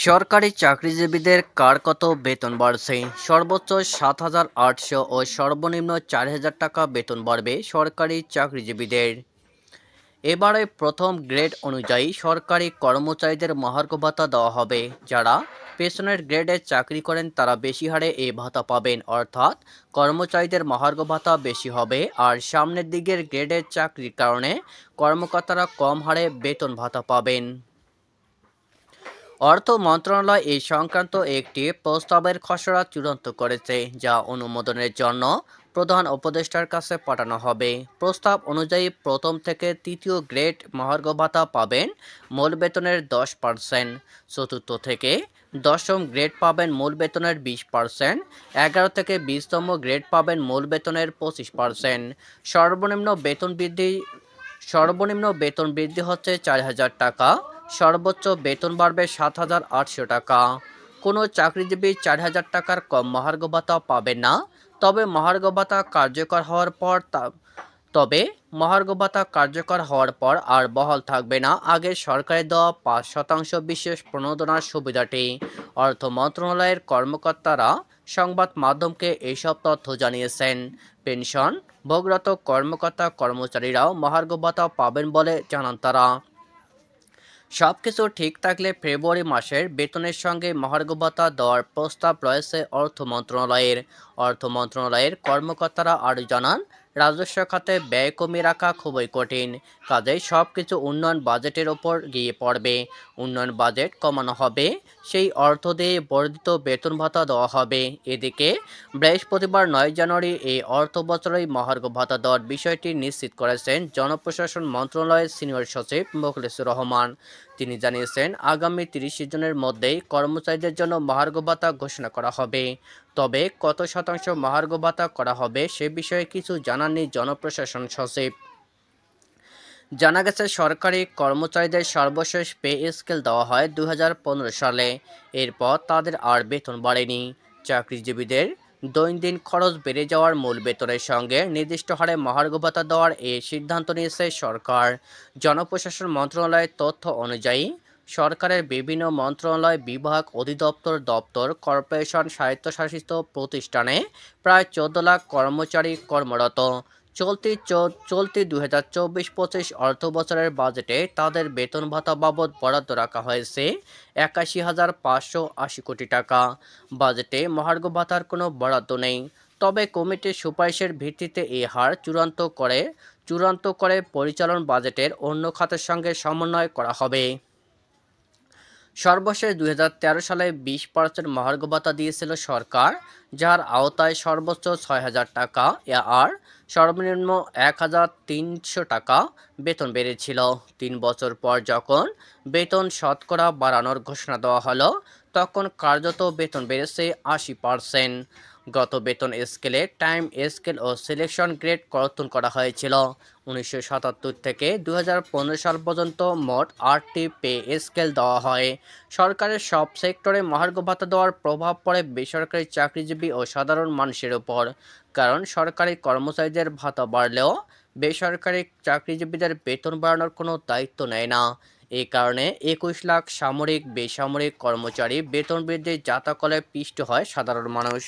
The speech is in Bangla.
সরকারি চাকরিজীবীদের কার কত বেতন বাড়ছে? সর্বোচ্চ ৭,৮০০ ও সর্বনিম্ন ৪,০০০ টাকা বেতন বাড়বে সরকারি চাকরিজীবীদের। এবারে প্রথম গ্রেড অনুযায়ী সরকারি কর্মচারীদের মহার্ঘ ভাতা দেওয়া হবে। যারা পেছনের গ্রেডে চাকরি করেন তারা বেশি হারে এই ভাতা পাবেন, অর্থাৎ কর্মচারীদের মহার্ঘ ভাতা বেশি হবে। আর সামনের দিকের গ্রেডের চাকরির কারণে কর্মকর্তারা কম হারে বেতন ভাতা পাবেন। অর্থ মন্ত্রণালয় এই সংক্রান্ত একটি প্রস্তাবের খসড়া চূড়ান্ত করেছে, যা অনুমোদনের জন্য প্রধান উপদেষ্টার কাছে পাঠানো হবে। প্রস্তাব অনুযায়ী প্রথম থেকে তৃতীয় গ্রেড মহার্ঘ ভাতা পাবেন মূল বেতনের 10%, চতুর্থ থেকে দশম গ্রেড পাবেন মূল বেতনের 20%, 11 থেকে 20তম গ্রেড পাবেন মূল বেতনের 25%। সর্বনিম্ন বেতন বৃদ্ধি হচ্ছে 4,000 টাকা। সর্বোচ্চ বেতন বাড়বে ৭,৮০০ টাকা। কোনো চাকরিজীবী 4,000 টাকার কম মহার্ঘ ভাতা পাবেন না। তবে মহার্ঘ ভাতা কার্যকর হওয়ার পর আর বহাল থাকবে না আগের সরকারের দেওয়া 5% বিশেষ প্রণোদনার সুবিধাটি। অর্থ মন্ত্রণালয়ের কর্মকর্তারা সংবাদ মাধ্যমকে এইসব তথ্য জানিয়েছেন। পেনশন ভোগরত কর্মচারীরাও মহার্ঘ ভাতা পাবেন বলে জানান তারা। সবকিছু ঠিক থাকলে ফেব্রুয়ারি মাসের বেতনের সঙ্গে মহার্ঘ ভাতা দেওয়ার প্রস্তাব রয়েছে অর্থ মন্ত্রণালয়ের কর্মকর্তারা আরও জানান, রাজস্ব খাতে ব্যয় কমিয়ে রাখা খুবই কঠিন। কাজেই সবকিছু উন্নয়ন বাজেটের ওপর গিয়ে পড়বে। উন্নয়ন বাজেট কমানো হবে, সেই অর্থ দিয়ে বর্ধিত বেতন ভাতা দেওয়া হবে। এদিকে বৃহস্পতিবার 9 জানুয়ারি এই অর্থ বছরেই মহার্ঘ ভাতা দেওয়ার বিষয়টি নিশ্চিত করেছেন জনপ্রশাসন মন্ত্রণালয়ের সিনিয়র সচিব মোখলেছুর রহমান। তিনি জানিয়েছেন, আগামী 30 জুনের মধ্যেই কর্মচারীদের জন্য মহার্ঘ ভাতা ঘোষণা করা হবে। তবে কত শতাংশ মহার্ঘ ভাতা করা হবে সে বিষয়ে কিছু জানাননি জনপ্রশাসন সচিব। জানা গেছে, সরকারি কর্মচারীদের সর্বশেষ পে স্কেল দেওয়া হয় 2015 সালে। এরপর তাদের আর বেতন বাড়েনি। চাকরিজীবীদের দৈনন্দিন খরচ বেড়ে যাওয়ার মূল বেতনের সঙ্গে নির্দিষ্ট হারে মহার্ঘ ভাতা দেওয়ার এই সিদ্ধান্ত নিয়েছে সরকার। জনপ্রশাসন মন্ত্রণালয়ের তথ্য অনুযায়ী সরকারের বিভিন্ন মন্ত্রণালয়, বিভাগ, অধিদপ্তর, দপ্তর, কর্পোরেশন, স্বায়ত্তশাসিত প্রতিষ্ঠানে প্রায় 14 লাখ কর্মচারী কর্মরত। চলতি 2024-25 অর্থবছরের বাজেটে তাদের বেতন ভাতা বাবদ বরাদ্দ রাখা হয়েছে 81,580 কোটি টাকা। বাজেটে মহার্ঘ ভাতার কোনো বরাদ্দ নেই। তবে কমিটির সুপারিশের ভিত্তিতে এই হার চূড়ান্ত করে পরিচালন বাজেটের অন্য খাতের সঙ্গে সমন্বয় করা হবে। সর্বশেষ 2013 সালে 20% মহার্ঘ ভাতা দিয়েছিল সরকার, যার আওতায় সর্বোচ্চ 6,000 টাকা আর সর্বনিম্ন 1,300 টাকা বেতন বেড়েছিল। 3 বছর পর যখন বেতন শতকরা বাড়ানোর ঘোষণা দেওয়া হলো, তখন কার্যত বেতন বেড়েছে 80%। গত বেতন স্কেলে টাইম স্কেল ও সিলেকশন গ্রেড কর্তন করা হয়েছিল। 1977 থেকে 2015 সাল পর্যন্ত মোট 8টি পে স্কেল দেওয়া হয়। সরকারের সব সেক্টরে মহার্ঘ ভাতা দেওয়ার প্রভাব পড়ে বেসরকারি চাকরিজীবী ও সাধারণ মানুষের উপর। কারণ সরকারি কর্মচারীদের ভাতা বাড়লেও বেসরকারি চাকরিজীবীদের বেতন বাড়ানোর কোনো দায়িত্ব নেয় না। এই কারণে 21 লাখ সামরিক বেসামরিক কর্মচারী বেতন বৃদ্ধির জাতাকলে পিষ্ট হয় সাধারণ মানুষ।